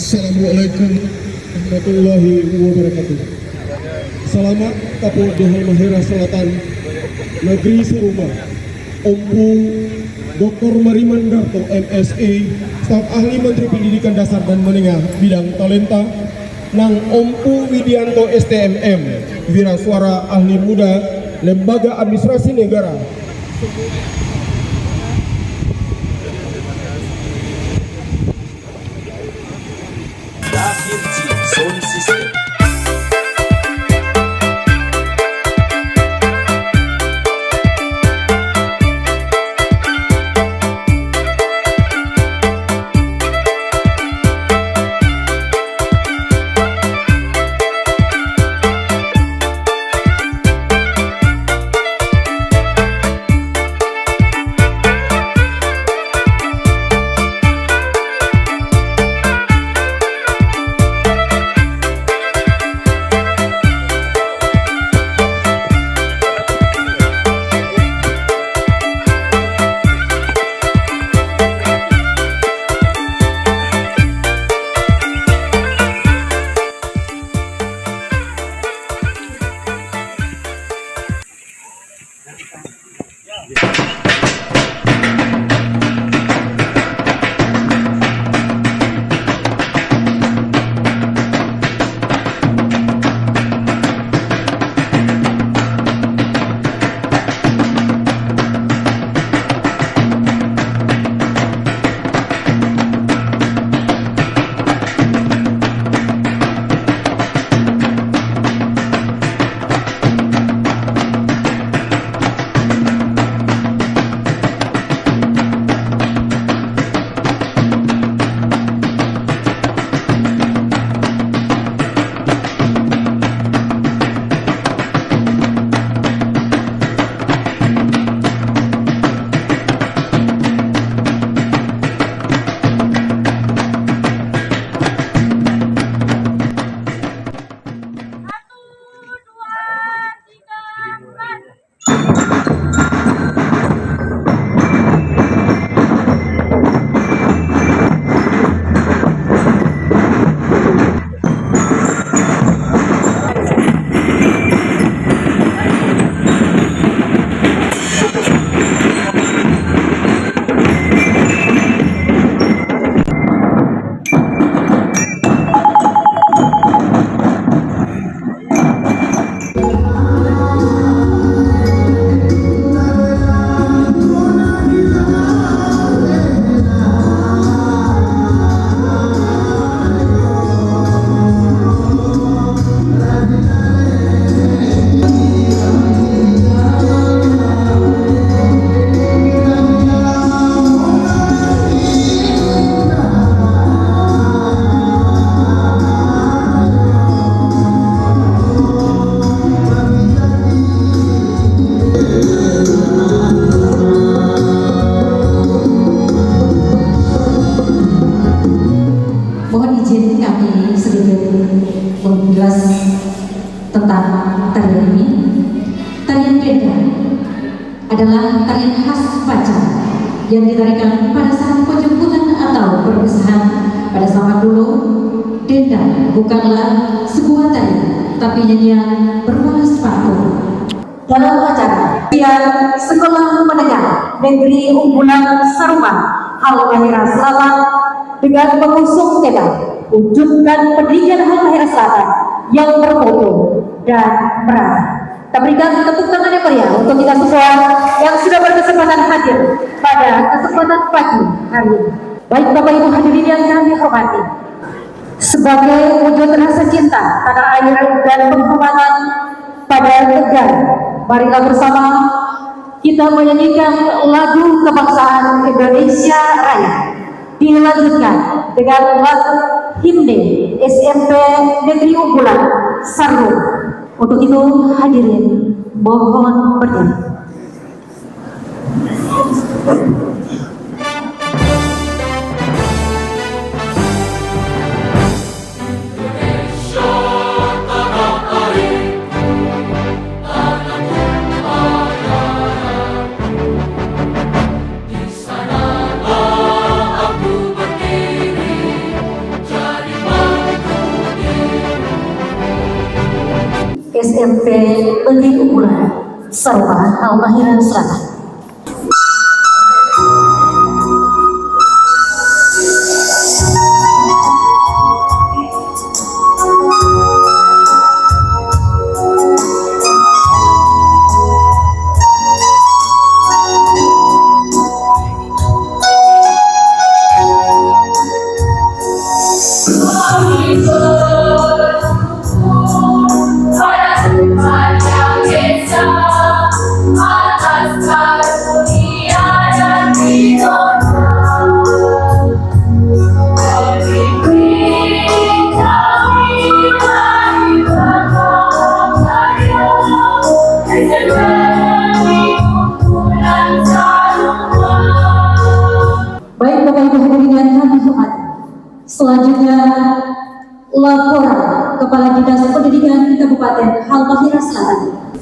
Assalamualaikum warahmatullahi wabarakatuh. Selamat Kapolda Halmahera Selatan, Negeri Seruma, Ompu Dr. Mariman Darto MSI, staf ahli Menteri Pendidikan Dasar dan Menengah bidang talenta, Nang Ompu Widianto STMM, Wira Suara Ahli Muda, Lembaga Administrasi Negara. Sound System. Mengulas tentang tarian ini. Tarian beda adalah tarian khas Pacar yang ditarikan pada saat penjemputan atau perpisahan pada zaman dulu. Dendang bukanlah sebuah tarian, tapi nyanyian berbalas pantun. Dalam acara biar Sekolah Menengah Negeri Unggulan Seruma Halmahera Selatan dengan mengusung tema wujudkan pendidikan Halmahera Selatan yang bermutu dan merata. Kita berikan tepuk tangan yang meriah untuk kita semua yang sudah berkesempatan hadir pada kesempatan pagi hari ini. Baik Bapak Ibu hadirin yang kami hormati, sebagai wujud rasa cinta tanah air dan penghormatan pada negara, marilah bersama kita menyanyikan lagu kebangsaan Indonesia Raya, dilanjutkan dengan lagu himne SMP Negeri Unggulan Sarung. Untuk itu hadirin mohon berdiri. Di sana aku berdiri, jadi SMP Negeri Unggulan Saruma Halmahera Selatan. Baik Bapak Ibu hadirin yang kami hormati, selanjutnya laporan Kepala Dinas Pendidikan Kabupaten Halmahera Selatan.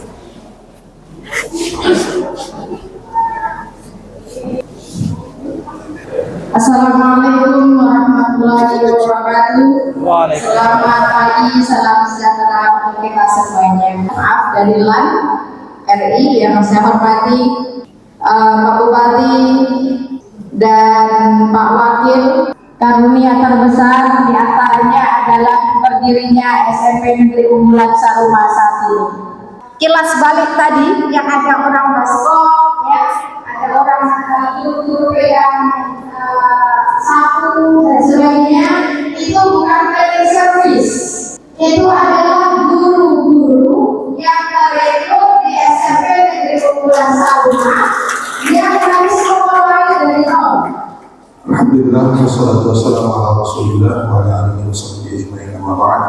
Assalamualaikum warahmatullahi wabarakatuh. Selamat pagi, salam sejahtera untuk kita semuanya. Maaf dari LAN RI yang saya hormati Pak Bupati dan Pak Wakil. Karunia terbesar di antaranya adalah berdirinya SMP Negeri Unggulan Saruma saat ini. Kilas balik tadi yang ada orang baskop, ya, ada orang guru-guru yang sapu dan sebagainya, itu bukan cleaning service. Itu adalah guru-guru yang merekrut di SMP Negeri Unggulan Saruma yang harus memulai dari nol. Alhamdulillah, wassalatu wassalamu ala rasulillah wa ala alihi wa sahbihi ajma'in, amma ba'd.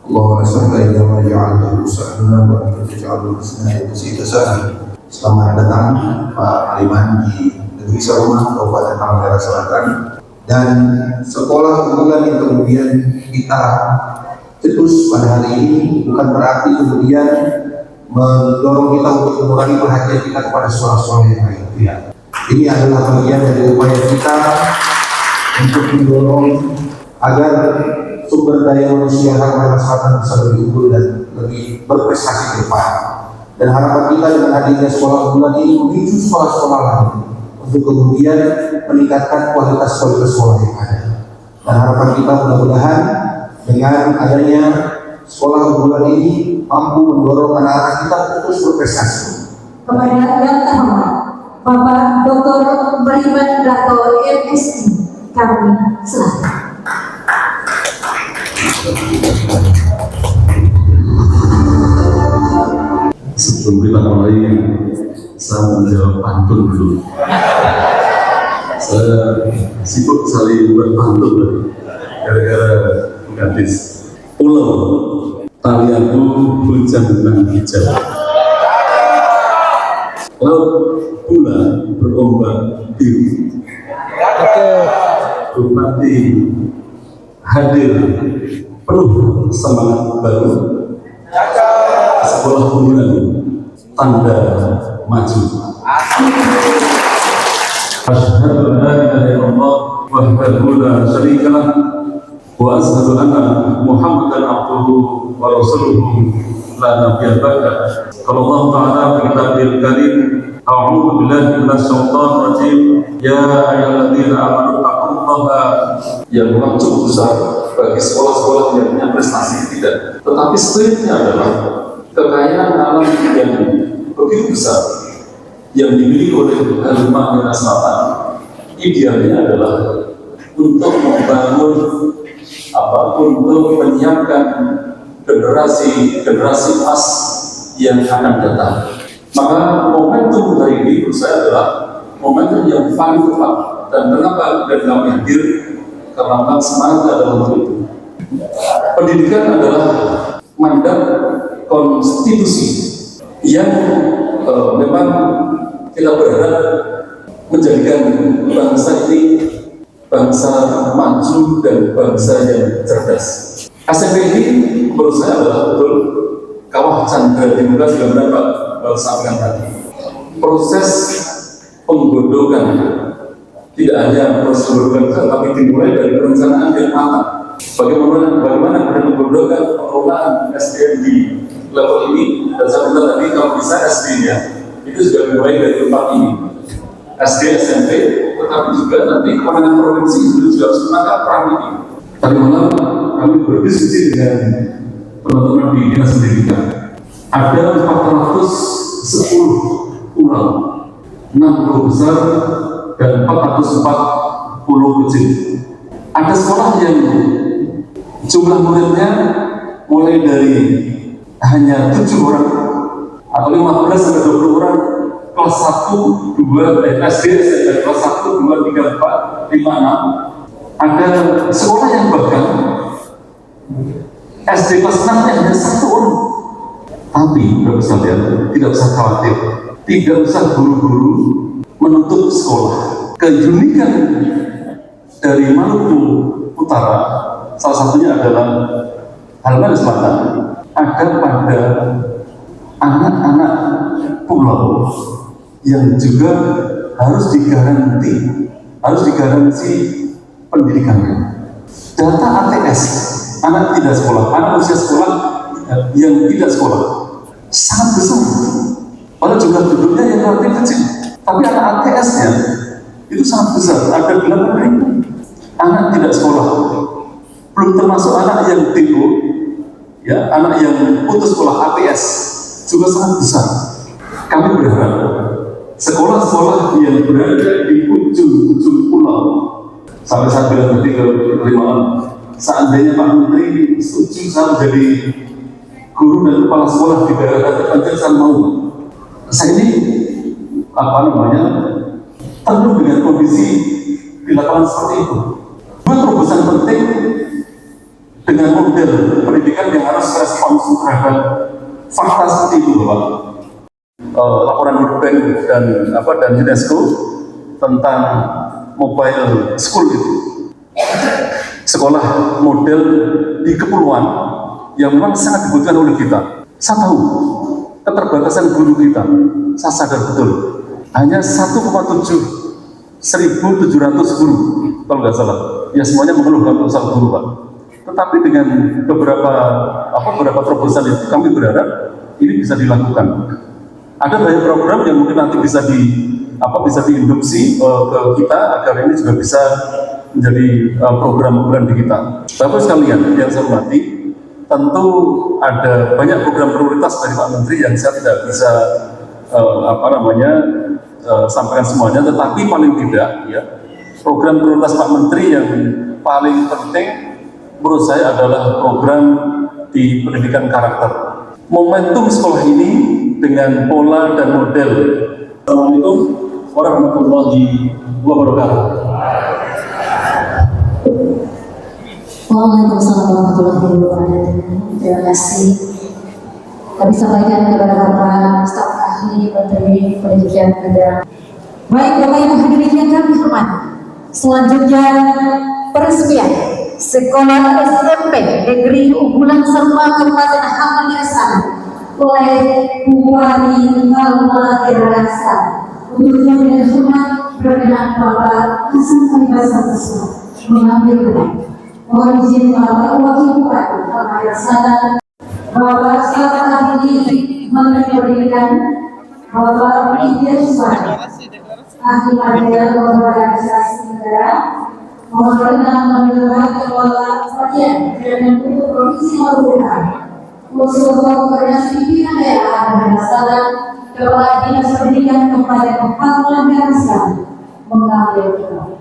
Allahumma la sahla illa ma ja'altahu sahla wa anta taj'alul husna idza syi'ta sahla. Selamat datang Pak Aliman di Negeri Saruma, Kabupaten Halmahera Selatan, dan sekolah unggulan yang kemudian kita cetus pada hari ini bukan berarti kemudian mendorong kita untuk mengurangi perhatian kita kepada sekolah-sekolah yang lain. Tidak. Ini adalah bagian dari upaya kita untuk mendorong agar sumber daya manusia Halmahera Selatan bisa lebih unggul dan lebih berprestasi ke depan. Dan harapan kita dengan hadirnya sekolah unggulan ini memicu sekolah-sekolah lain untuk kemudian meningkatkan kualitas sekolah yang ada. Dan harapan kita mudah-mudahan dengan adanya sekolah unggulan ini mampu mendorong anak-anak kita terus berprestasi. Kepada yang terhormat Bapak Dr. Beriman Darto MSc kami Selatan. Sebelum kita mulai, saya mau menjawab pantun dulu. Saya sibuk sekali berpantun tadi, gara-gara gadis. Pulau talianku hujan dan hijau, laut pula berombak biru. Bupati hadir penuh semangat baru. Sekolah unggulan tanda maju. Asyhadu an la ilaha illallah wahdahu la syarika lah wa asyhadu anna Muhammadan abduhu wa rasuluhu la nabiyya ba'da. Qala Allah Ta'ala fi kitabil karim, a'udzu billahi minasy syaithanir rajim, ya ayyuhalladzina amanu taqullaha. Yang cukup besar bagi sekolah-sekolah yang punya prestasi tidak, tetapi spiritnya adalah kekayaan alam yang begitu besar yang dimiliki oleh Halmahera Selatan. Idealnya adalah untuk membangun untuk menyiapkan generasi emas yang akan datang. Maka momentum hari ini menurut saya adalah momentum yang paling tepat. Dan kenapa kami hadir? Karena memang semangatnya adalah untuk itu. Pendidikan adalah mandat konstitusi yang memang kita berharap menjadikan bangsa ini bangsa maju dan bangsa yang cerdas. SMP ini menurut saya adalah betul kawah candra di muka sudah berapa sampaikan tadi. Proses penggodokan tidak hanya proses penggodokan, tapi dimulai dari perencanaan yang matang. Bagaimana penggodokan pengelolaan SDM di level ini, dan saya minta tadi kalau bisa SD-nya itu sudah dimulai dari tempat ini, SD, SMP, tetapi juga nanti kemenangan provinsi juga harus menangkap peran ini. Tadi malam kami berdiskusi dengan teman-teman di dinas pendidikan. Ada 410 pulau, 60 besar dan 440 kecil. Ada sekolah yang jumlah muridnya mulai dari hanya 7 orang atau 15 sampai 20 orang, kelas 1, 2, SD, kelas 1, 2, 3, 4, 5, 6. Ada sekolah yang bahkan SD kelas 6 hanya 1 orang. Tapi, Bapak sekalian, tidak usah khawatir, tidak usah buru-buru menutup sekolah. Keunikan dari Maluku Utara, salah satunya adalah Halmahera Selatan, ada pada anak-anak pulau yang juga harus digaransi pendidikannya. Data ATS, anak tidak sekolah, anak usia sekolah yang tidak sekolah, sangat besar. Padahal jumlah penduduknya yang relatif kecil, tapi anak ATS-nya itu sangat besar, ada 8.000 anak tidak sekolah. Belum termasuk anak yang TO, ya, anak yang putus sekolah APS juga sangat besar. Kami berharap sekolah-sekolah yang berada di ujung-ujung pulau, sampai saya bilang nanti ke Limalan, seandainya Pak Menteri setuju saya menjadi guru dan kepala sekolah di daerah terpencil, saya mau. Saya ini penuh dengan kondisi di lapangan seperti itu. Buat terobosan penting dengan model pendidikan yang harus respons terhadap fakta seperti itu, Bapak. Laporan World Bank dan UNESCO tentang mobile school itu, sekolah model di kepulauan yang memang sangat dibutuhkan oleh kita. Saya tahu keterbatasan guru kita, saya sadar betul. Hanya 1,700 guru, kalau nggak salah. Ya semuanya mengeluh kalau soal guru, Pak. Tetapi dengan beberapa terobosan itu, kami berharap ini bisa dilakukan. Ada banyak program yang mungkin nanti bisa diinduksi ke kita agar ini juga bisa menjadi program-program di kita. Bapak sekalian yang saya hormati, tentu ada banyak program prioritas dari Pak Menteri yang saya tidak bisa sampaikan semuanya, tetapi paling tidak ya program prioritas Pak Menteri yang paling penting menurut saya adalah program di pendidikan karakter. Momentum sekolah ini dengan pola dan model. Assalamualaikum warahmatullahi wabarakatuh. Waalaikumsalam warahmatullahi wabarakatuh. Terima kasih. Kami sampaikan kepada Bapak staf ahli Menteri Pendidikan Negara. Baik Bapak Ibu hadirin yang kami hormati, selanjutnya peresmian Sekolah SMP Negeri Unggulan Saruma Kabupaten Halmahera Selatan oleh Bupati Halmahera Selatan. Untuk yang dengan hormat berkenan Bapak Hasan Kalibasan mengambil kenan. Mohon izin Bapak Wakil Bupati Halmahera Selatan, Bapak Staf Ahli Menteri Pendidikan, Bapak Idris Suwadi, Ahli Material Organisasi Negara, mohon berkenan mendengar Kepala Bagian Kementerian untuk Provinsi Maluku Utara, unsur koordinasi pimpinan daerah Halmahera Selatan, Kepala Dinas Pendidikan Kabupaten Halmahera Selatan, mengambil kenan.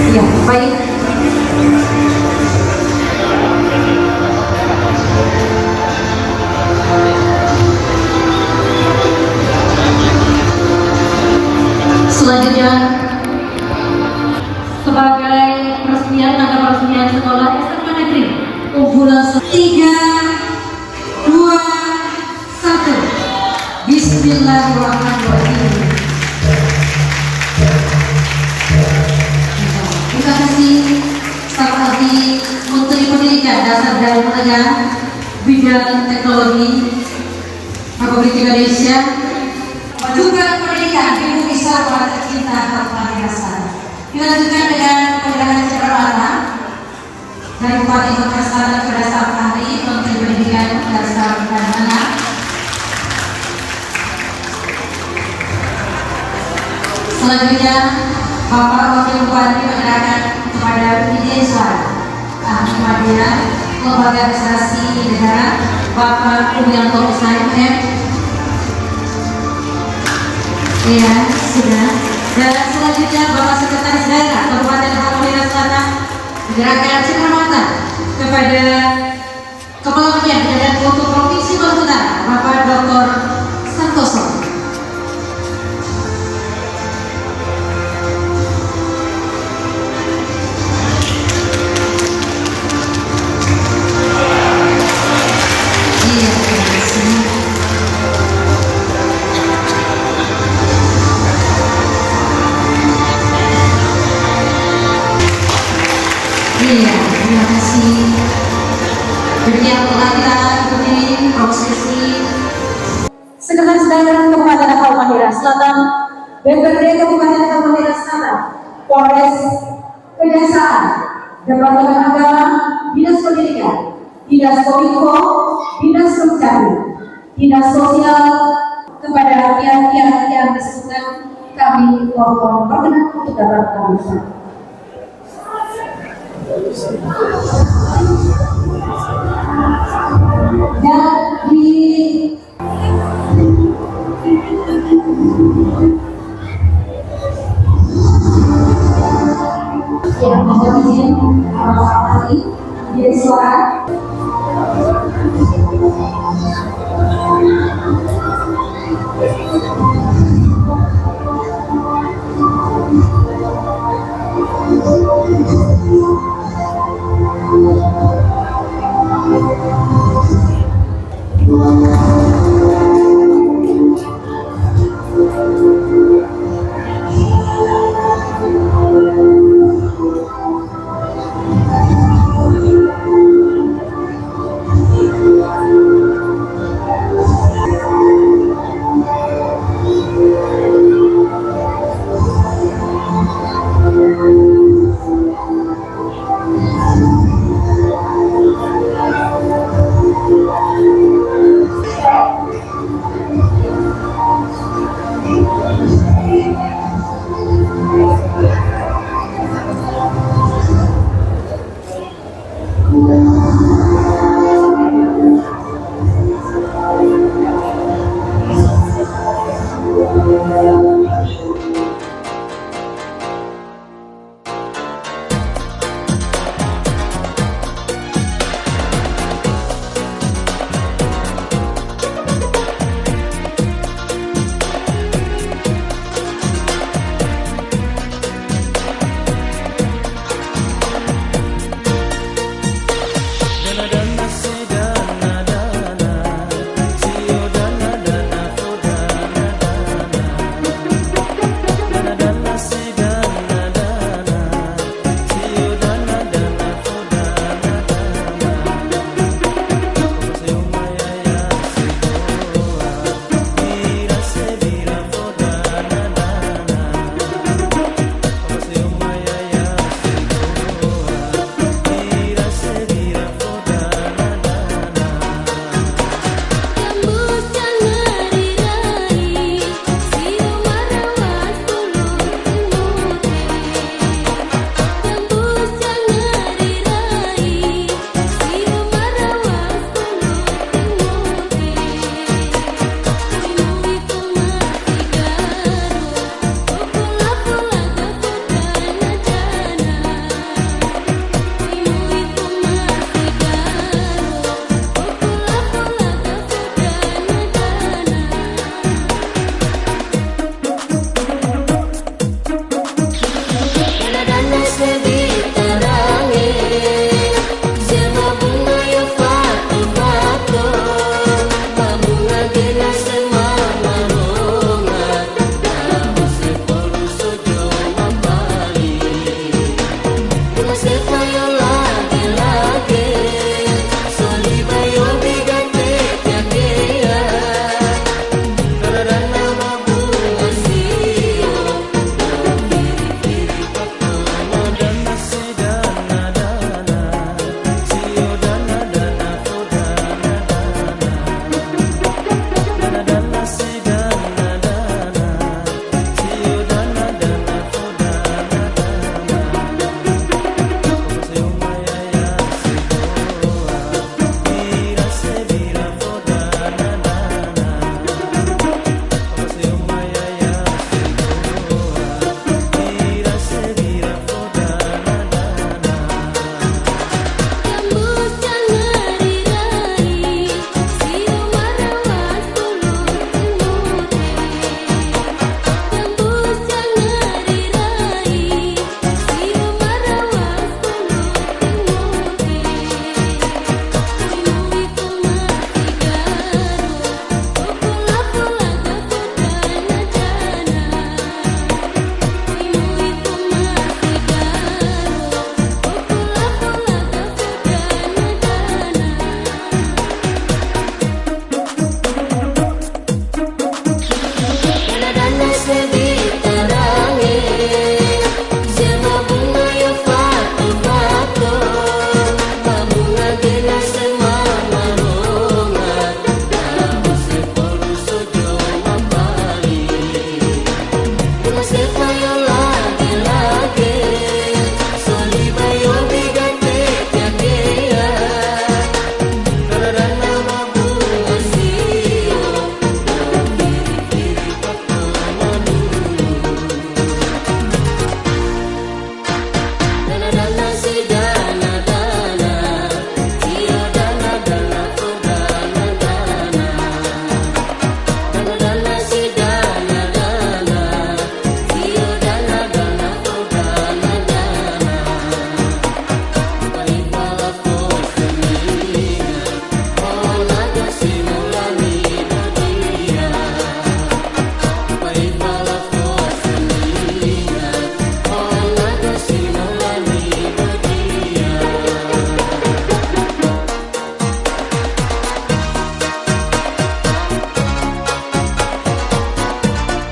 Ya, baik. Selanjutnya, sebagai tanda peresmian sekolah SMA Negeri Unggulan 3, 2, 1. Bismillahirrahmanirrahim. Terima kasih staf ahli Menteri Pendidikan Dasar dan Menengah Bidang Teknologi Republik Indonesia, juga pendidikan Ibu Bisa tercinta Halmahera Selatan. Kita lanjutkan dengan Selanjutnya, Bapak Wakil Bupati menyerahkan kepada Desa Ahmadiyah Lembaga Administrasi Negara Bapak Rubianto Usain M. Ya, sudah. Dan selanjutnya Bapak Sekretaris Daerah Kabupaten Halmahera Selatan menyerahkan penghormatan kepada Kepala Bagian Pendidikan Kultur Provinsi Maluku Utara Bapak Dr. Santoso. Iya, terima kasih. Iya, terima kasih. Demikian telah kita ikuti prosesi Sekretaris Daerah Kabupaten Halmahera Selatan, DPRD Kabupaten Halmahera Selatan, Polres, Kejaksaan, Departemen Agama, Dinas Pendidikan, Dinas Kominfo, Dinas Dukcapil, Dinas Sosial, kepada pihak-pihak yang disebutkan kami mohon perkenan untuk dapat kami. Dan di mohon izin, Pak Wali, jadi suara.